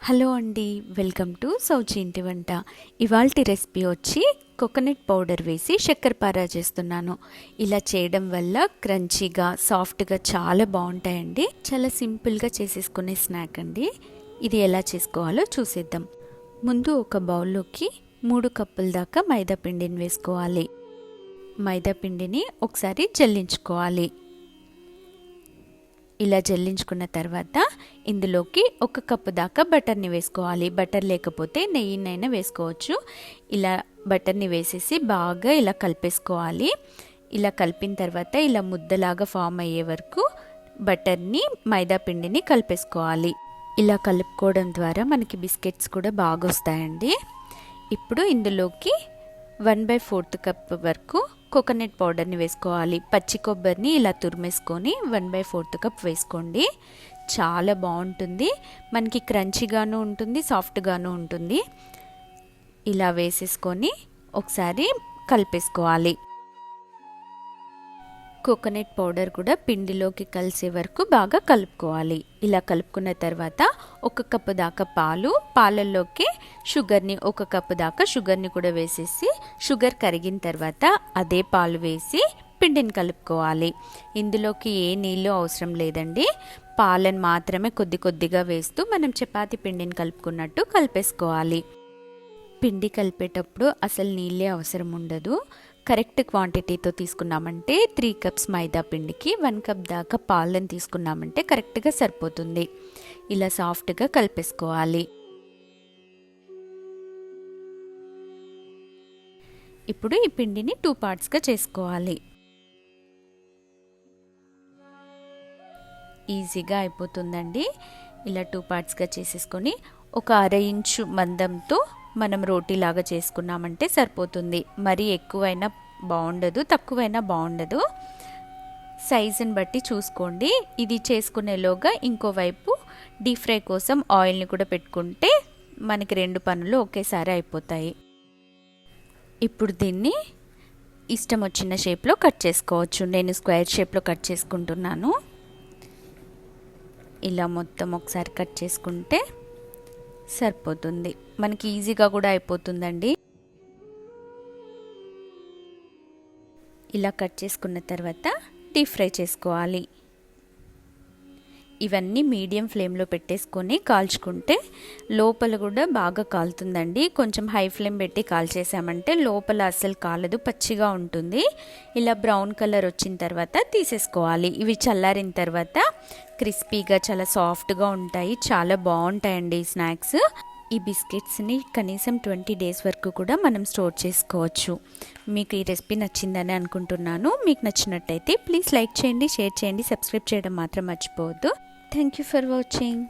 Hello అండి, welcome to సౌచి ఇంటి వంట. ఇవాల్టి రెసిపీ వచ్చి కోకోనట్ పౌడర్ వేసి చక్కెర పారా చేస్తున్నాను. ఇలా చేయడం వల్ల క్రంచీగా సాఫ్ట్గా చాలా బాగుంటాయండి. చాలా సింపుల్గా చేసేసుకునే స్నాక్ అండి. ఇది ఎలా చేసుకోవాలో చూసేద్దాం. ముందు ఒక బౌల్లోకి 3 కప్పుల దాకా మైదా పిండిని వేసుకోవాలి. మైదా పిండిని ఒకసారి జల్లించుకోవాలి. ఇలా జల్లించుకున్న తర్వాత ఇందులోకి 1 కప్పు దాకా బటర్ని వేసుకోవాలి. బటర్ లేకపోతే నెయ్యినైనా వేసుకోవచ్చు. ఇలా బటర్ని వేసేసి బాగా ఇలా కలిపేసుకోవాలి. ఇలా కలిపిన తర్వాత ఇలా ముద్దలాగా ఫామ్ అయ్యే వరకు బటర్ని మైదా పిండిని కలిపేసుకోవాలి. ఇలా కలుపుకోవడం ద్వారా మనకి బిస్కెట్స్ కూడా బాగా వస్తాయండి. ఇప్పుడు ఇందులోకి 1/4 కప్ వరకు కోకోనట్ పౌడర్ని వేసుకోవాలి. పచ్చి కొబ్బరిని ఇలా తురిమేసుకొని 1/4 కప్ వేసుకోండి. చాలా బాగుంటుంది. మనకి క్రంచీగాను ఉంటుంది, సాఫ్ట్గాను ఉంటుంది. ఇలా వేసేసుకొని ఒకసారి కలిపేసుకోవాలి. కోకోనట్ పౌడర్ కూడా పిండిలోకి కలిసే వరకు బాగా కలుపుకోవాలి. ఇలా కలుపుకున్న తర్వాత 1 కప్పు దాకా పాలల్లోకి షుగర్ని 1 కప్పు దాకా షుగర్ని కూడా వేసేసి షుగర్ కరిగిన తర్వాత అదే పాలు వేసి పిండిని కలుపుకోవాలి. ఇందులోకి ఏ నీళ్ళు అవసరం లేదండి. పాలను మాత్రమే కొద్దిగా వేస్తూ మనం చపాతీ పిండిని కలుపుకున్నట్టు కలిపేసుకోవాలి. పిండి కలిపేటప్పుడు అసలు నీళ్ళే అవసరం ఉండదు. కరెక్ట్ క్వాంటిటీతో తీసుకున్నామంటే 3 కప్స్ మైదా పిండికి 1 కప్ దాకా పాలను తీసుకున్నామంటే కరెక్ట్గా సరిపోతుంది. ఇలా సాఫ్ట్గా కలిపేసుకోవాలి. ఇప్పుడు ఈ పిండిని 2 పార్ట్స్గా చేసుకోవాలి. ఈజీగా అయిపోతుందండి. ఇలా 2 పార్ట్స్గా చేసేసుకొని ఒక 1/2 ఇంచు మందంతో మనం రోటీలాగా చేసుకున్నామంటే సరిపోతుంది. మరీ ఎక్కువైనా బాగుండదు, తక్కువైనా బాగుండదు. సైజుని బట్టి చూసుకోండి. ఇది చేసుకునేలోగా ఇంకోవైపు డీప్ ఫ్రై కోసం ఆయిల్ని కూడా పెట్టుకుంటే మనకి 2 పనులు ఒకేసారి అయిపోతాయి. ఇప్పుడు దీన్ని ఇష్టం వచ్చిన షేప్లో కట్ చేసుకోవచ్చు. నేను స్క్వేర్ షేప్లో కట్ చేసుకుంటున్నాను. ఇలా మొత్తం ఒకసారి కట్ చేసుకుంటే సరిపోతుంది. మనకి ఈజీగా కూడా అయిపోతుందండి. ఇలా కట్ చేసుకున్న తర్వాత డీప్ ఫ్రై చేసుకోవాలి. ఇవన్నీ మీడియం ఫ్లేమ్లో పెట్టేసుకొని కాల్చుకుంటే లోపల కూడా బాగా కాలుతుందండి. కొంచెం హై ఫ్లేమ్ పెట్టి కాల్చేసామంటే లోపల అస్సలు కాలదు, పచ్చిగా ఉంటుంది. ఇలా బ్రౌన్ కలర్ వచ్చిన తర్వాత తీసేసుకోవాలి. ఇవి చల్లారిన తర్వాత క్రిస్పీగా చాలా సాఫ్ట్గా ఉంటాయి. చాలా బాగుంటాయండి ఈ స్నాక్స్. ఈ బిస్కెట్స్ని కనీసం 20 డేస్ వరకు కూడా మనం స్టోర్ చేసుకోవచ్చు. మీకు ఈ రెసిపీ నచ్చిందని అనుకుంటున్నాను. మీకు నచ్చినట్టయితే ప్లీజ్ లైక్ చేయండి, షేర్ చేయండి, సబ్స్క్రైబ్ చేయడం మాత్రం మర్చిపోవద్దు. Thank you for watching.